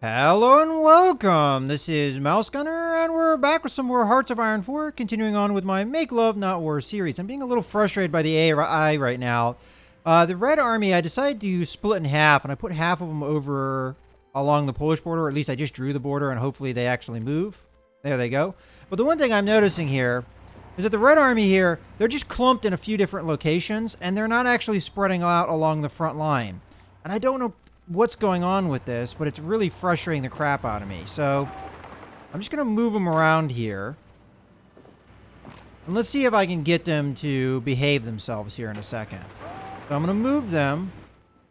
Hello and welcome. This is Mouse Gunner, and we're back with some more Hearts of Iron 4, continuing on with my Make Love Not War series. I'm being a little frustrated by the AI right now. The Red Army, I decided to split in half, and I put half of them over along the Polish border, or at least I just drew the border, and hopefully they actually move. There they go. But the one thing I'm noticing here is that the Red Army here, they're just clumped in a few different locations, and they're not actually spreading out along the front line. And I don't know what's going on with this, but it's really frustrating the crap out of me. So I'm just going to move them around here. And let's see if I can get them to behave themselves here in a second. So I'm going to move them.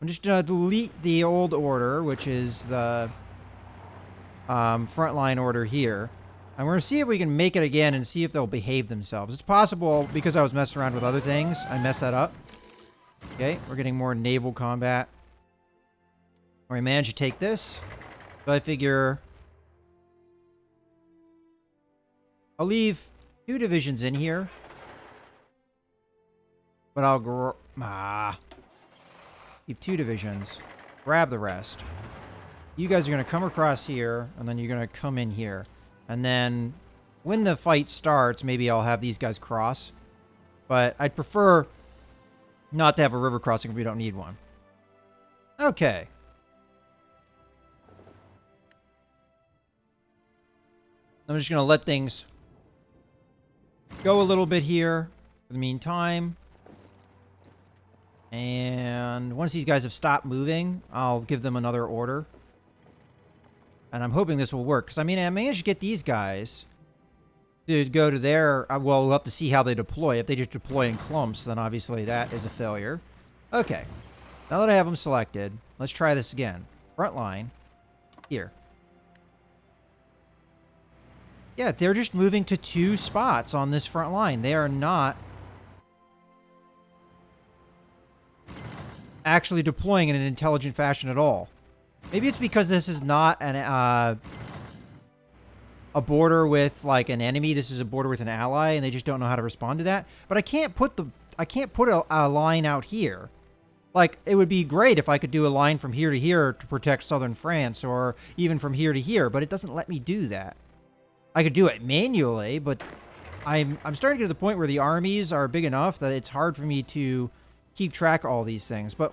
I'm just going to delete the old order, which is the frontline order here. And we're going to see if we can make it again and see if they'll behave themselves. It's possible, because I was messing around with other things, I messed that up. Okay, we're getting more naval combat. We managed to take this. So I figure I'll leave 2 divisions in here. But I'll leave 2 divisions. Grab the rest. You guys are going to come across here, and then you're going to come in here. And then when the fight starts, maybe I'll have these guys cross. But I'd prefer not to have a river crossing if we don't need one. Okay. I'm just going to let things go a little bit here for the meantime. And once these guys have stopped moving, I'll give them another order. And I'm hoping this will work. Because, I mean, I managed to get these guys to go to their... well, we'll have to see how they deploy. If they just deploy in clumps, then obviously that is a failure. Okay. Now that I have them selected, let's try this again. Front line. Here. Yeah, they're just moving to 2 spots on this front line. They are not actually deploying in an intelligent fashion at all. Maybe it's because this is not an a border with like an enemy. This is a border with an ally, and they just don't know how to respond to that. But I can't put a line out here. Like, it would be great if I could do a line from here to here to protect southern France, or even from here to here, but it doesn't let me do that. I could do it manually, but I'm starting to get to the point where the armies are big enough that it's hard for me to keep track of all these things. But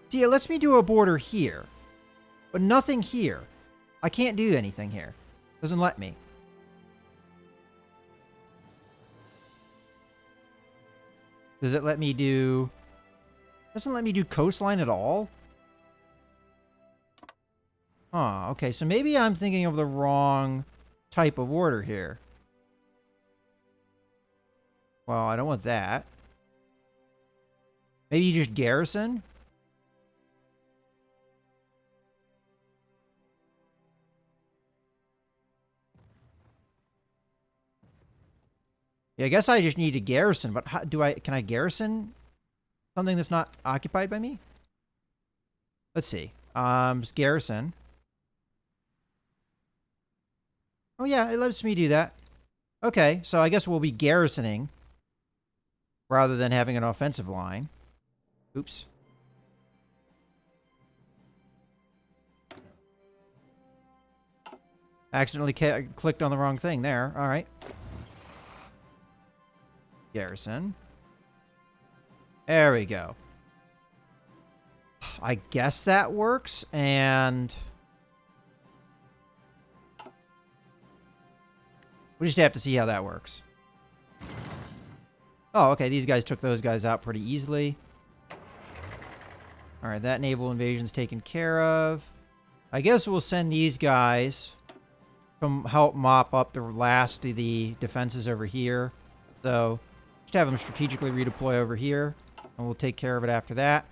see, it lets me do a border here, but nothing here. I can't do anything here. Doesn't let me. Does it let me do... Doesn't let me do coastline at all? Huh, okay, so maybe I'm thinking of the wrong type of order here. Well, I don't want that. Maybe you just garrison? Yeah, I guess I just need to garrison, but how, can I garrison something that's not occupied by me? Let's see. Garrison. Oh yeah, it lets me do that. Okay, so I guess we'll be garrisoning rather than having an offensive line. Oops. Accidentally clicked on the wrong thing there. All right. Garrison. There we go. I guess that works, and... we just have to see how that works. Oh, okay, these guys took those guys out pretty easily. Alright, that naval invasion's taken care of. I guess we'll send these guys to help mop up the last of the defenses over here. So, just have them strategically redeploy over here, and we'll take care of it after that.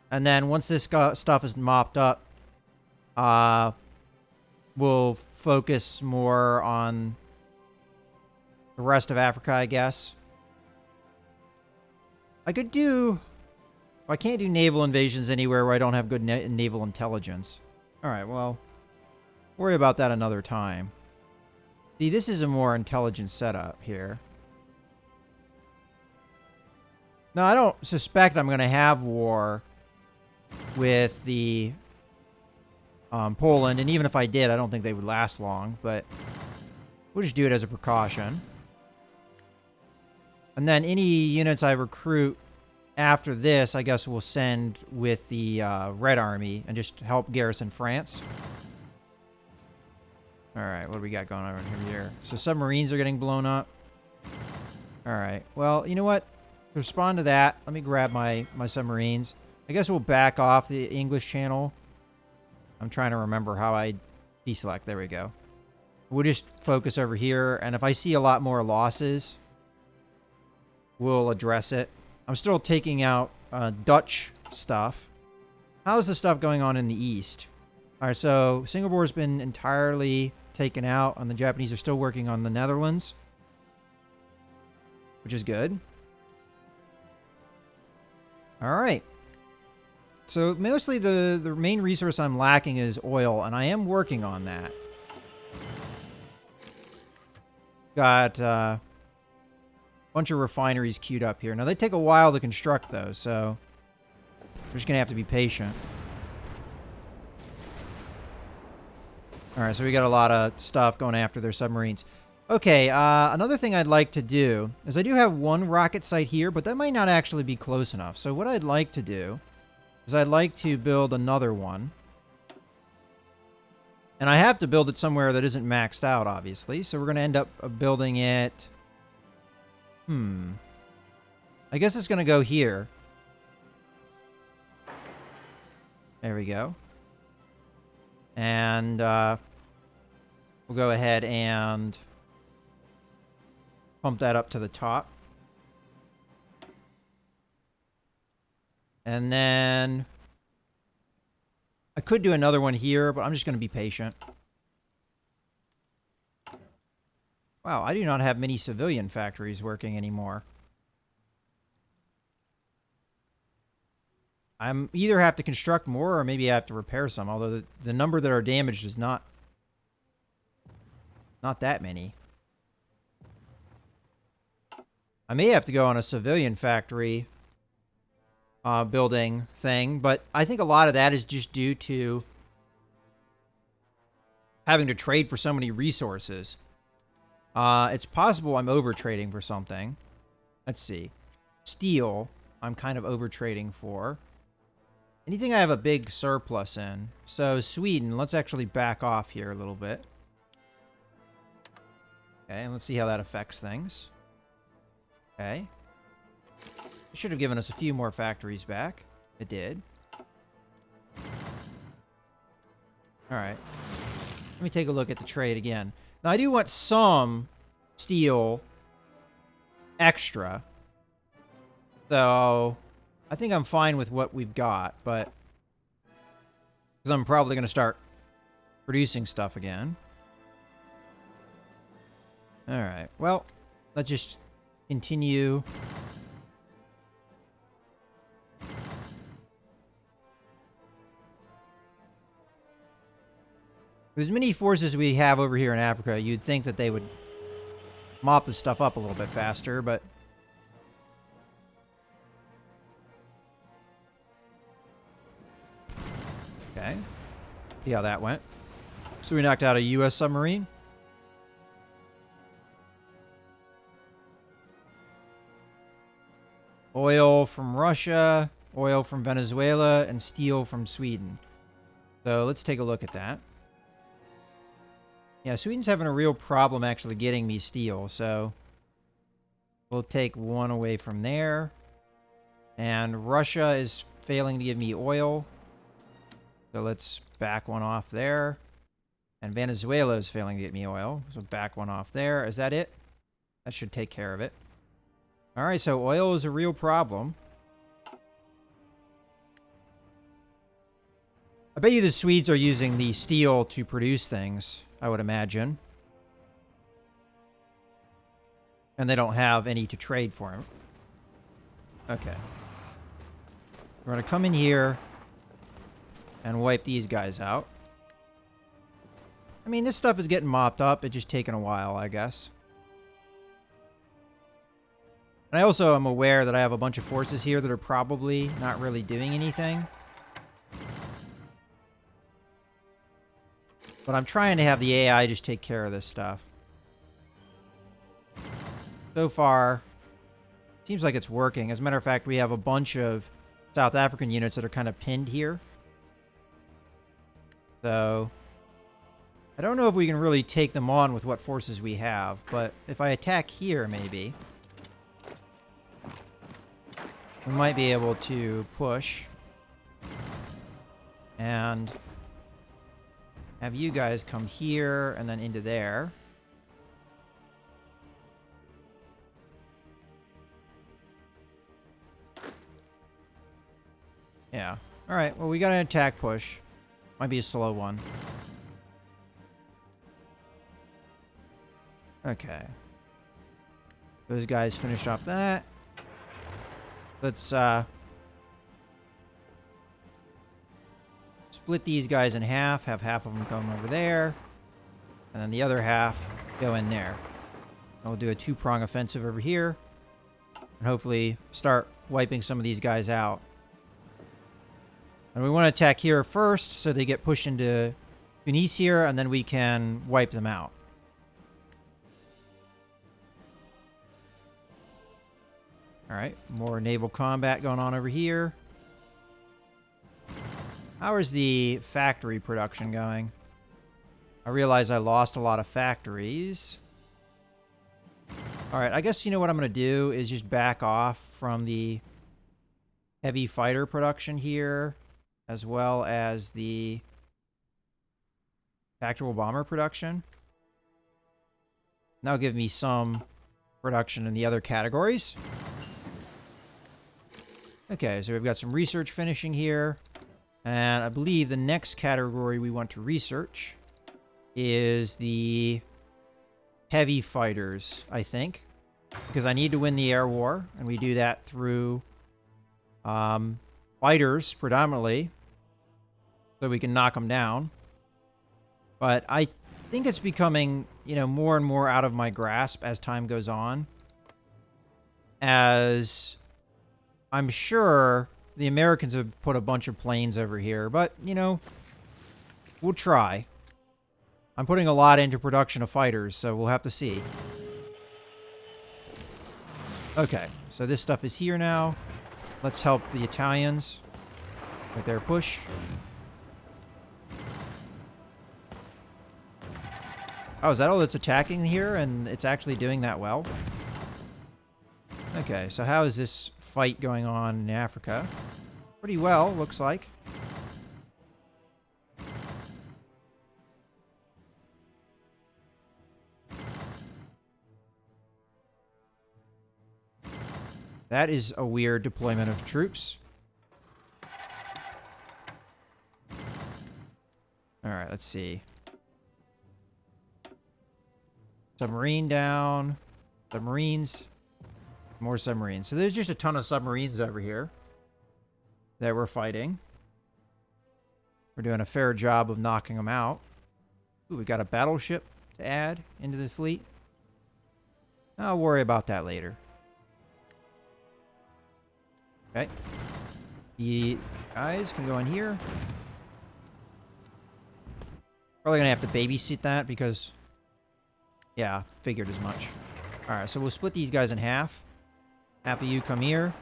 And then once this stuff is mopped up, we'll focus more on the rest of Africa, I guess. I could do... I can't do naval invasions anywhere where I don't have good naval intelligence. Alright, well, worry about that another time. See, this is a more intelligent setup here. Now, I don't suspect I'm going to have war with the Poland. And even if I did, I don't think they would last long. But we'll just do it as a precaution. And then any units I recruit after this, I guess we'll send with the Red Army and just help garrison France. Alright, what do we got going on here? So submarines are getting blown up. Alright, well, you know what? To respond to that, let me grab my submarines. I guess we'll back off the English channel. I'm trying to remember how I deselect. There we go. We'll just focus over here, and if I see a lot more losses, we'll address it. I'm still taking out Dutch stuff. How's the stuff going on in the east? Alright, so Singapore's been entirely taken out, and the Japanese are still working on the Netherlands, which is good. Alright. So mostly the main resource I'm lacking is oil, and I am working on that. Got a bunch of refineries queued up here. Now, they take a while to construct those, so we're just going to have to be patient. Alright, so we got a lot of stuff going after their submarines. Okay, another thing I'd like to do is I do have one rocket site here, but that might not actually be close enough. So what I'd like to do is I'd like to build another one. And I have to build it somewhere that isn't maxed out, obviously. So we're going to end up building it... I guess it's going to go here. There we go. And we'll go ahead and pump that up to the top. And then I could do another one here, but I'm just going to be patient. Wow, I do not have many civilian factories working anymore. I'm either have to construct more or maybe I have to repair some, although the number that are damaged is not that many. I may have to go on a civilian factory building thing, but I think a lot of that is just due to having to trade for so many resources. It's possible I'm over trading for something. Let's see. Steel, I'm kind of over trading for. Anything I have a big surplus in. So Sweden, let's actually back off here a little bit. Okay, and let's see how that affects things. Okay. It should have given us a few more factories back. It did. Alright. Let me take a look at the trade again. Now, I do want some steel extra. So, I think I'm fine with what we've got, but... because I'm probably going to start producing stuff again. Alright, well, let's just continue. With as many forces we have over here in Africa, you'd think that they would mop this stuff up a little bit faster, but... okay. See how that went. So we knocked out a U.S. submarine. Oil from Russia, oil from Venezuela, and steel from Sweden. So let's take a look at that. Yeah, Sweden's having a real problem actually getting me steel, so we'll take one away from there. And Russia is failing to give me oil, so let's back one off there. And Venezuela is failing to get me oil, so back one off there. Is that it? That should take care of it. Alright, so oil is a real problem. I bet you the Swedes are using the steel to produce things, I would imagine. And they don't have any to trade for them. Okay. We're going to come in here and wipe these guys out. I mean, this stuff is getting mopped up. It's just taking a while, I guess. And I also am aware that I have a bunch of forces here that are probably not really doing anything. But I'm trying to have the AI just take care of this stuff. So far, seems like it's working. As a matter of fact, we have a bunch of South African units that are kind of pinned here. So, I don't know if we can really take them on with what forces we have, but if I attack here, maybe, we might be able to push and have you guys come here and then into there. Yeah. All right. Well, we got an attack push. Might be a slow one. Okay. Those guys finished off that. Let's split these guys in half. Have half of them come over there. And then the other half go in there. And we'll do a two-prong offensive over here. And hopefully start wiping some of these guys out. And we want to attack here first, so they get pushed into Tunis here, and then we can wipe them out. Alright, more naval combat going on over here. How is the factory production going? I realize I lost a lot of factories. Alright, I guess you know what I'm going to do is just back off from the heavy fighter production here, as well as the tactical bomber production. That'll give me some production in the other categories. Okay, so we've got some research finishing here. And I believe the next category we want to research is the heavy fighters, I think. Because I need to win the air war, and we do that through fighters, predominantly, so we can knock them down. But I think it's becoming, you know, more and more out of my grasp as time goes on. As I'm sure the Americans have put a bunch of planes over here, but, you know, we'll try. I'm putting a lot into production of fighters, so we'll have to see. Okay, so this stuff is here now. Let's help the Italians with their push. Oh, is that all that's attacking here, and it's actually doing that well? Okay, so how is this fight going on in Africa? Pretty well, looks like. That is a weird deployment of troops. Alright, let's see. Submarine down. Submarines. More submarines. So there's just a ton of submarines over here that we're fighting. We're doing a fair job of knocking them out. Ooh, we got a battleship to add into the fleet. I'll worry about that later. Okay. The guys can go in here. Probably gonna have to babysit that because, yeah, figured as much. Alright, so we'll split these guys in half. Half of you come here.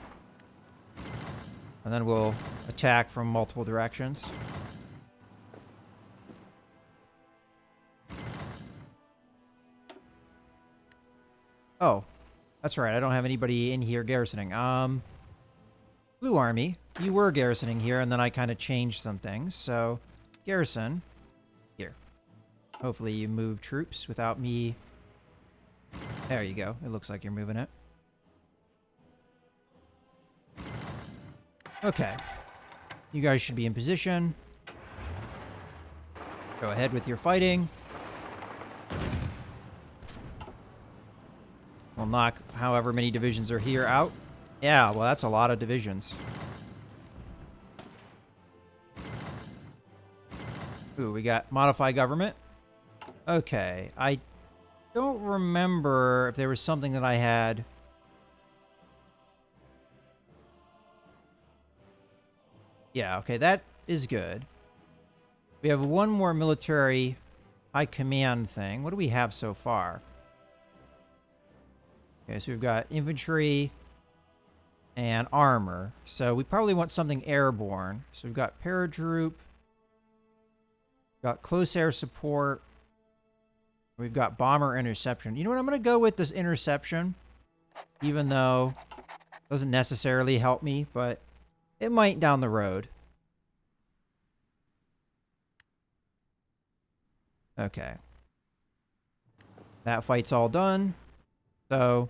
And then we'll attack from multiple directions. Oh, that's right. I don't have anybody in here garrisoning. Blue Army, you were garrisoning here, and then I kind of changed some things. So, garrison here. Hopefully you move troops without me. There you go. It looks like you're moving it. Okay. You guys should be in position. Go ahead with your fighting. We'll knock however many divisions are here out. Yeah, well, that's a lot of divisions. Ooh, we got modify government. Okay, I don't remember if there was something that I had. Yeah, okay, that is good. We have one more military high command thing. What do we have so far? Okay, so we've got infantry and armor. So we probably want something airborne. So we've got paratroop, got close air support, we've got bomber interception. You know what? I'm going to go with this interception, even though it doesn't necessarily help me, but it might down the road. Okay. That fight's all done. So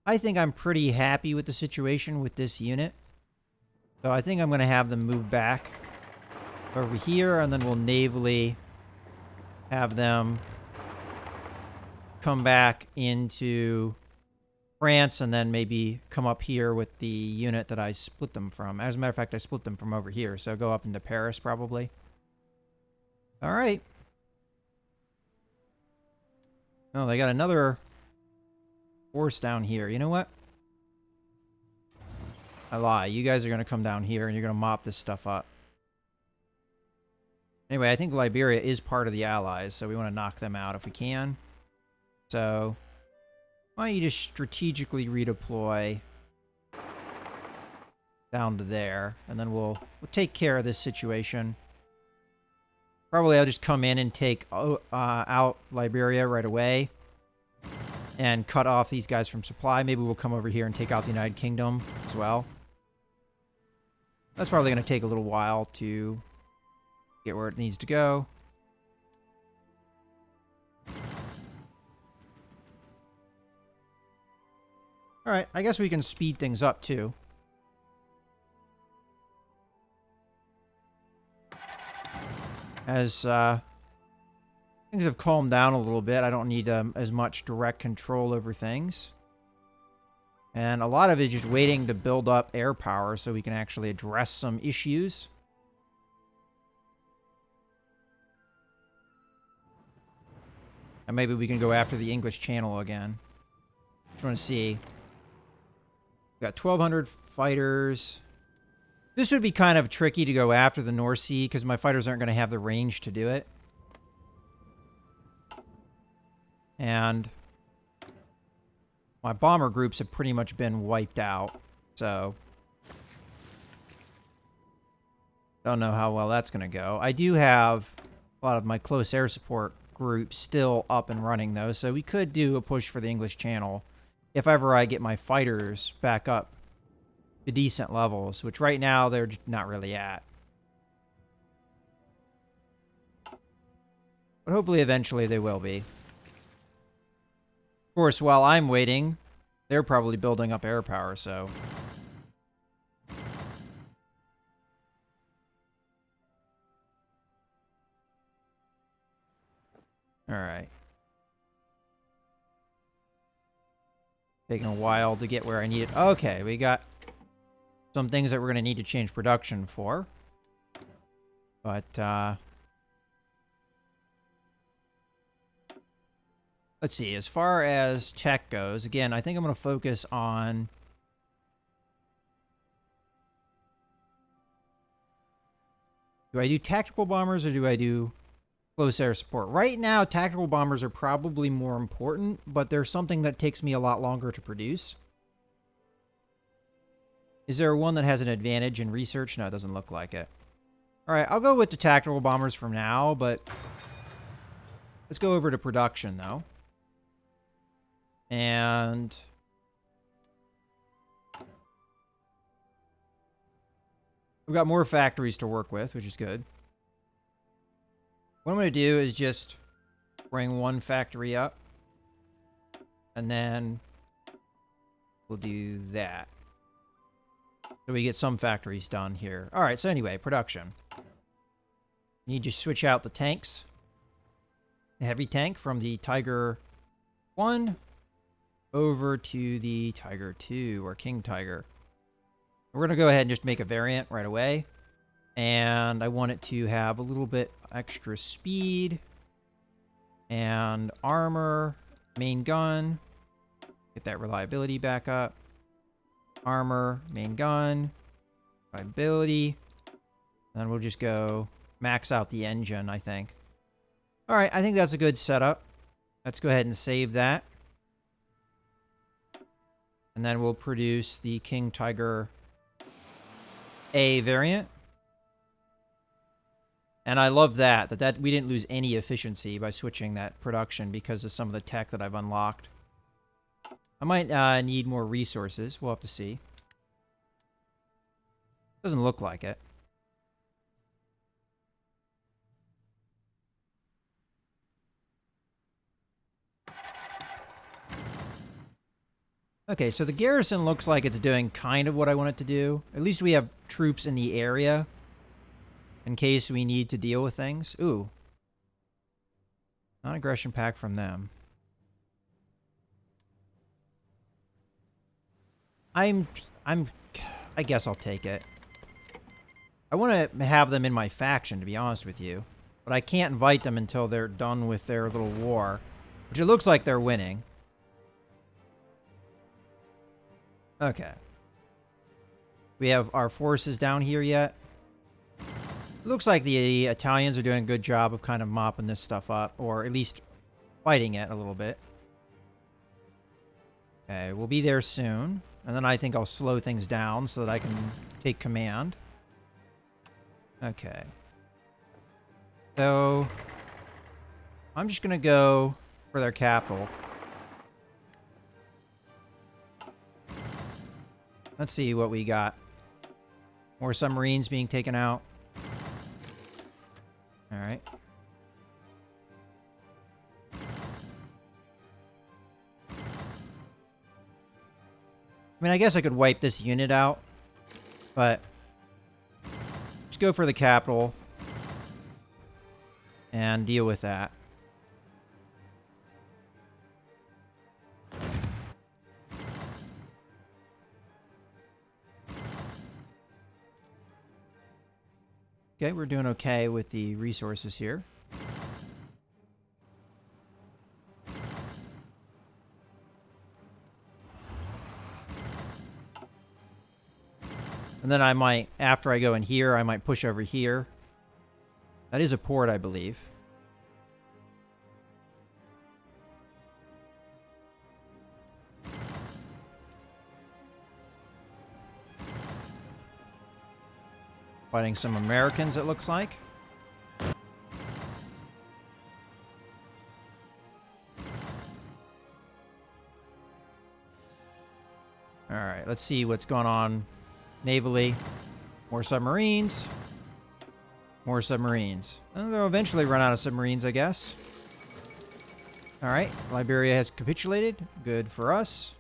I think I'm pretty happy with the situation with this unit. So I think I'm going to have them move back over here, and then we'll navally have them come back into France, and then maybe come up here with the unit that I split them from. As a matter of fact, I split them from over here, so go up into Paris probably. All right. Oh, they got another force down here. You know what? I lie. You guys are going to come down here, and you're going to mop this stuff up. Anyway, I think Liberia is part of the Allies, so we want to knock them out if we can. So, why don't you just strategically redeploy down to there, and then we'll take care of this situation. Probably I'll just come in and take out Liberia right away and cut off these guys from supply. Maybe we'll come over here and take out the United Kingdom as well. That's probably going to take a little while to get where it needs to go. Alright, I guess we can speed things up too. As things have calmed down a little bit, I don't need as much direct control over things. And a lot of it is just waiting to build up air power so we can actually address some issues. And maybe we can go after the English Channel again. Just want to see. We got 1,200 fighters. This would be kind of tricky to go after the North Sea because my fighters aren't going to have the range to do it. And my bomber groups have pretty much been wiped out. So don't know how well that's going to go. I do have a lot of my close air support groups still up and running, though. So we could do a push for the English Channel if ever I get my fighters back up to decent levels, which right now they're not really at. But hopefully eventually they will be. Of course, while I'm waiting, they're probably building up air power, so... Alright. Taking a while to get where I need it. Okay, we got some things that we're going to need to change production for. But, let's see. As far as tech goes, again, I think I'm going to focus on... Do I do tactical bombers or do I do close air support? Right now, tactical bombers are probably more important, but they're something that takes me a lot longer to produce. Is there one that has an advantage in research? No, it doesn't look like it. Alright, I'll go with the tactical bombers for now, but let's go over to production, though. And we've got more factories to work with, which is good. What I'm going to do is just bring one factory up. And then we'll do that. So we get some factories done here. Alright, so anyway, production. Need to switch out the tanks. The heavy tank from the Tiger 1 over to the Tiger 2, or King Tiger. We're going to go ahead and just make a variant right away. And I want it to have a little bit extra speed. And armor, main gun. Get that reliability back up. Armor, main gun, reliability. Then we'll just go max out the engine, I think. All right, I think that's a good setup. Let's go ahead and save that. And then we'll produce the King Tiger A variant. And I love that we didn't lose any efficiency by switching that production because of some of the tech that I've unlocked. I might need more resources. We'll have to see. Doesn't look like it. Okay, so the garrison looks like it's doing kind of what I want it to do. At least we have troops in the area in case we need to deal with things. Ooh. Non-aggression pack from them. I guess I'll take it. I want to have them in my faction, to be honest with you. But I can't invite them until they're done with their little war. Which it looks like they're winning. Okay. We have our forces down here yet. It looks like the Italians are doing a good job of kind of mopping this stuff up. Or at least fighting it a little bit. Okay, we'll be there soon. And then I think I'll slow things down so that I can take command. Okay. So, I'm just going to go for their capital. Let's see what we got. More submarines being taken out. Alright. I mean, I guess I could wipe this unit out, but just go for the capital and deal with that. Okay, we're doing okay with the resources here. And then I might, after I go in here, I might push over here. That is a port, I believe. Fighting some Americans, it looks like. Alright, let's see what's going on navally. More submarines. More submarines. And they'll eventually run out of submarines, I guess. Alright, Liberia has capitulated. Good for us.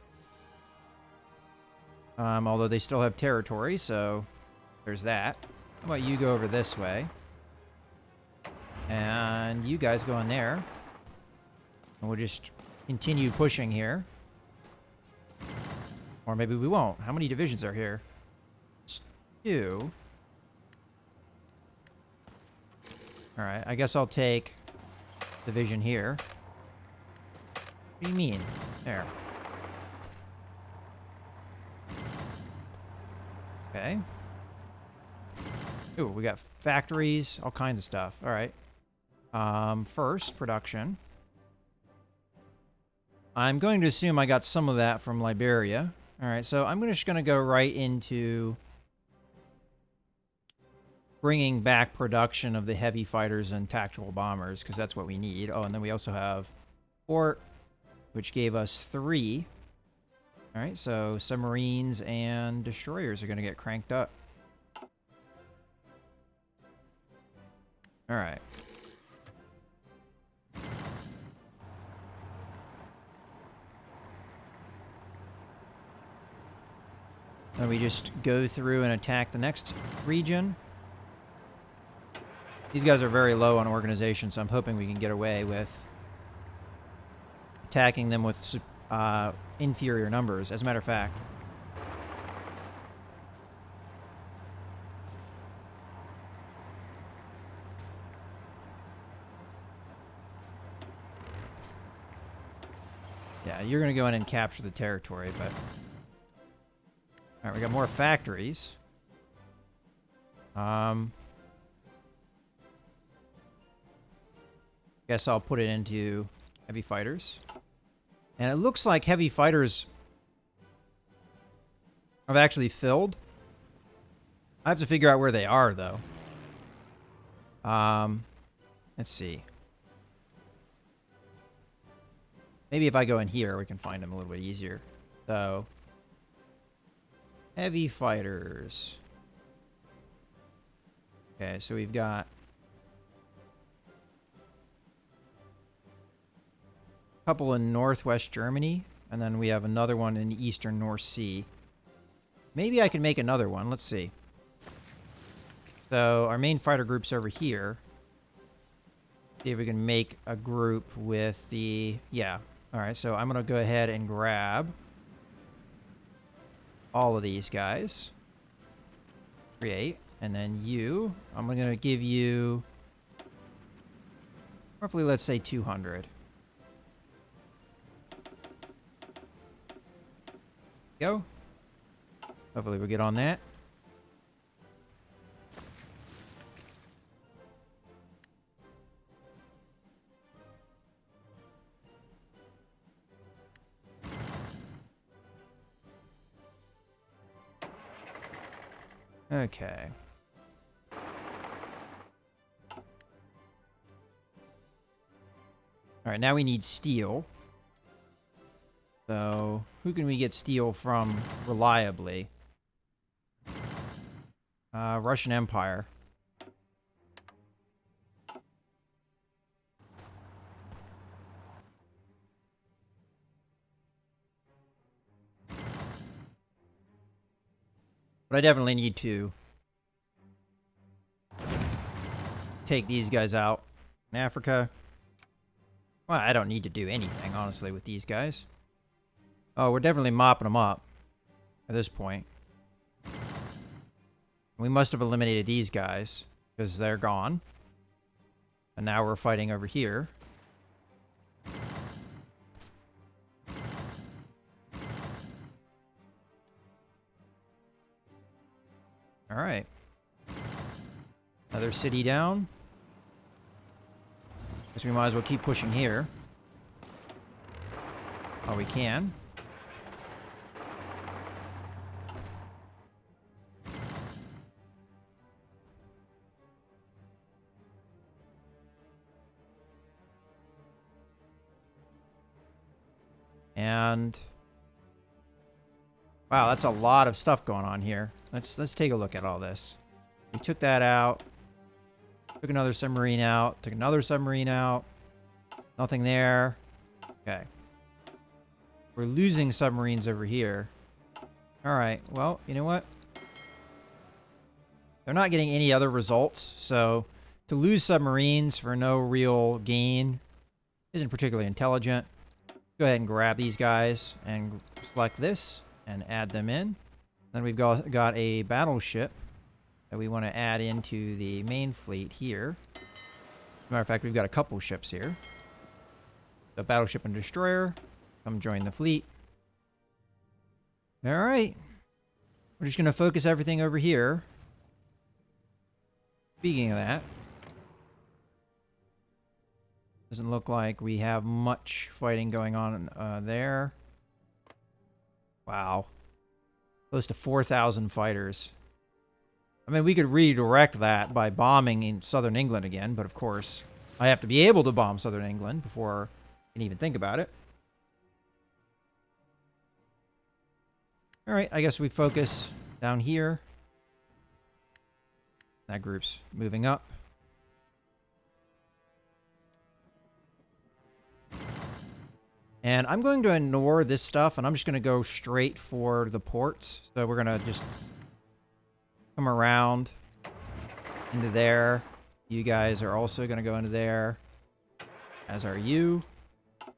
Although they still have territory, so there's that. How about you go over this way? And you guys go in there. And we'll just continue pushing here. Or maybe we won't. How many divisions are here? 2. Alright, I guess I'll take division here. What do you mean? There. Okay. Ooh, we got factories, all kinds of stuff. Alright. First, production. I'm going to assume I got some of that from Liberia. Alright, so I'm just going to go right into bringing back production of the heavy fighters and tactical bombers, because that's what we need. Oh, and then we also have port, which gave us 3. Alright, so submarines and destroyers are going to get cranked up. Alright. And we just go through and attack the next region. These guys are very low on organization, so I'm hoping we can get away with attacking them with inferior numbers, as a matter of fact. Yeah, you're going to go in and capture the territory, but... Alright, we got more factories. Okay, Guess I'll put it into heavy fighters. And it looks like heavy fighters have actually filled. I have to figure out where they are, though. Let's see. Maybe if I go in here, we can find them a little bit easier. So, heavy fighters. Okay, so we've got a couple in northwest Germany, and then we have another one in the eastern North Sea. Maybe I can make another one. Let's see. So, our main fighter group's over here. See if we can make a group with the... Yeah. Alright, so I'm going to go ahead and grab all of these guys. Create. And then you, I'm going to give you roughly, let's say, 200. Go. Hopefully we'll get on that. Okay. Alright, now we need steel. So, who can we get steel from reliably? Russian Empire. But I definitely need to take these guys out. In Africa. Well, I don't need to do anything, honestly, with these guys. Oh, we're definitely mopping them up at this point. We must have eliminated these guys, because they're gone. And now we're fighting over here. Alright. Another city down. Guess we might as well keep pushing here. Oh, we can. And wow, that's a lot of stuff going on here. Let's take a look at all this. We took that out. Took another submarine out. Took another submarine out. Nothing there. Okay. We're losing submarines over here. Alright, well, you know what? They're not getting any other results, so to lose submarines for no real gain isn't particularly intelligent. Go ahead and grab these guys and select this and add them in. Then we've got a battleship that we want to add into the main fleet here. As a matter of fact, we've got a couple ships here. So battleship and destroyer, come join the fleet. All right. We're just going to focus everything over here. Speaking of that, doesn't look like we have much fighting going on there. Wow. Close to 4,000 fighters. I mean, we could redirect that by bombing in southern England again, but of course, I have to be able to bomb southern England before I can even think about it. Alright, I guess we focus down here. That group's moving up. And I'm going to ignore this stuff, and I'm just going to go straight for the ports. So we're going to just come around into there. You guys are also going to go into there, as are you.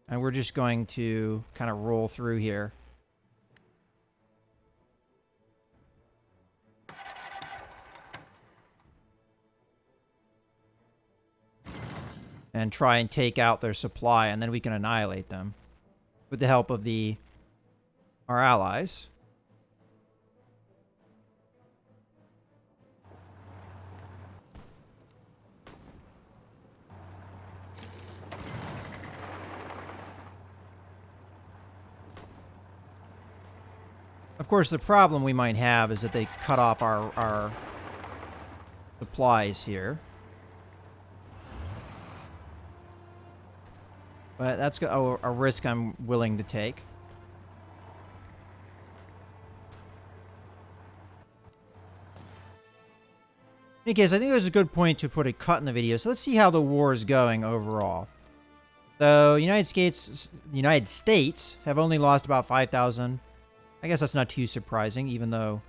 And we're just going to kind of roll through here. And try and take out their supply, and then we can annihilate them with the help of our allies. Of course, the problem we might have is that they cut off our supplies here. But that's a risk I'm willing to take. In any case, I think there's a good point to put a cut in the video. So let's see how the war is going overall. So, United States have only lost about 5,000. I guess that's not too surprising, even though...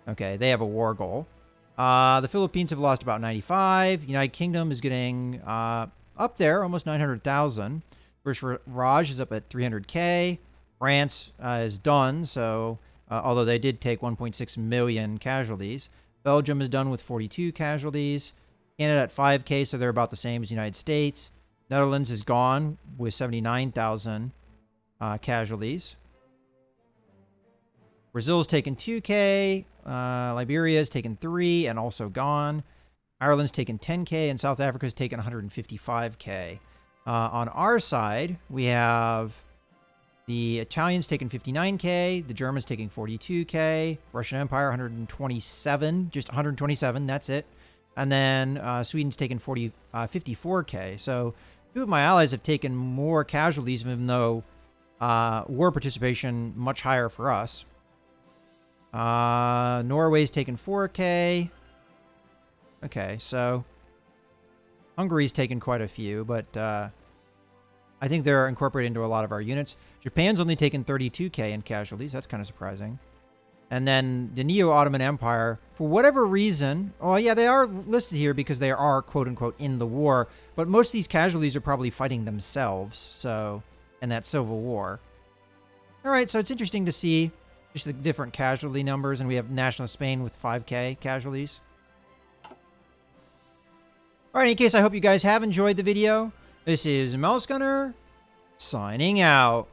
Okay, they have a war goal. The Philippines have lost about 95. United Kingdom is getting up there, almost 900,000. British Raj is up at 300K. France is done, so although they did take 1.6 million casualties. Belgium is done with 42 casualties. Canada at 5K, so they're about the same as United States. Netherlands is gone with 79,000 casualties. Brazil's taken 2K. Liberia's taken 3 and also gone. Ireland's taken 10K, and South Africa's taken 155K. On our side, we have the Italians taking 59K, the Germans taking 42K, Russian Empire 127, just 127, that's it. And then Sweden's taken 54K. So two of my allies have taken more casualties, even though war participation much higher for us. Norway's taken 4K. Okay, so Hungary's taken quite a few, but I think they're incorporated into a lot of our units. Japan's only taken 32K in casualties. That's kind of surprising. And then the Neo-Ottoman Empire, for whatever reason... Oh, yeah, they are listed here because they are, quote-unquote, in the war. But most of these casualties are probably fighting themselves, so... in that civil war. All right, so it's interesting to see just the different casualty numbers. And we have National Spain with 5K casualties. All right, in any case, I hope you guys have enjoyed the video. This is Mouse Gunner, signing out.